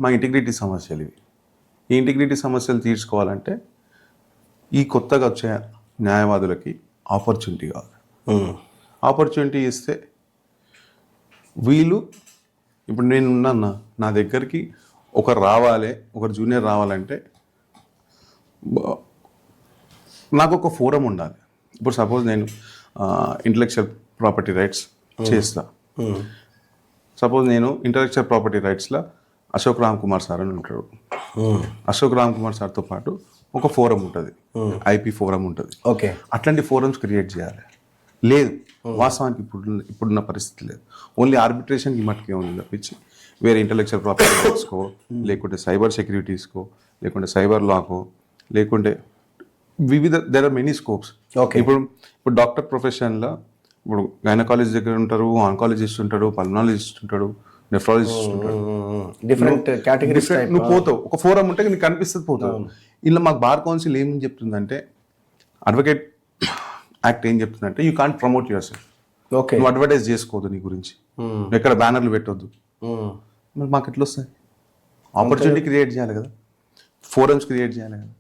మా ఇంటిగ్రిటీ సమస్యలు ఇవి. ఈ ఇంటిగ్రిటీ సమస్యలు తీర్చుకోవాలంటే ఈ కొత్తగా వచ్చే న్యాయవాదులకి ఆపర్చునిటీ కావాలి. ఆపర్చునిటీ ఇస్తే వీళ్ళు ఇప్పుడు నేను ఉన్నాను, నా దగ్గరికి ఒకరు రావాలి, ఒకరు జూనియర్ రావాలంటే నాకు ఒక ఫోరం ఉండాలి. ఇప్పుడు సపోజ్ నేను ఇంటలెక్చువల్ ప్రాపర్టీ రైట్స్ చేస్తా. సపోజ్ నేను ఇంటలెక్చువల్ ప్రాపర్టీ రైట్స్లో అశోక్ రామ్ కుమార్ సార్ అని ఉంటాడు. అశోక్ రామ్ కుమార్ సార్తో పాటు ఒక ఫోరం ఉంటుంది, ఐపీ ఫోరం ఉంటుంది. ఓకే, అట్లాంటి ఫోరమ్స్ క్రియేట్ చేయాలి. లేదు, వాస్తవానికి ఇప్పుడున్న పరిస్థితి లేదు. ఓన్లీ ఆర్బిట్రేషన్కి మట్టుకే ఉంది తప్పించి వేరే ఇంటలెక్చువల్ ప్రాపర్టీ రైట్స్కో, లేకుంటే సైబర్ సెక్యూరిటీస్కో, లేకుంటే సైబర్ లాకో, లేకుంటే దేర్ ఆర్ మెనీ స్కోప్స్. ఇప్పుడు డాక్టర్ ప్రొఫెషన్లో ఇప్పుడు గైనకాలజిస్ట్ దగ్గర ఉంటారు, ఆంకాలజిస్ట్ ఉంటాడు, పల్మనాలజిస్ట్ ఉంటాడు, నెఫ్రాలజిస్ట్ ఉంటాడు. Different categories. నువ్వు పోతావు, ఒక ఫోరం ఉంటే నీకు కనిపిస్తుంది, పోతావు. ఇలా మాకు బార్ కౌన్సిల్ ఏమని చెప్తుందంటే, అడ్వకేట్ యాక్ట్ ఏం చెప్తుందంటే, you can't promote your self. Okay, నువ్వు అడ్వర్టైజ్ చేసుకోవద్దు నీ గురించి, ఎక్కడ బ్యానర్లు పెట్టొద్దు. మరి మాకు ఎట్లా వస్తాయి? ఆపర్చునిటీ క్రియేట్ చేయాలి కదా, ఫోరమ్స్ క్రియేట్ చేయాలి కదా.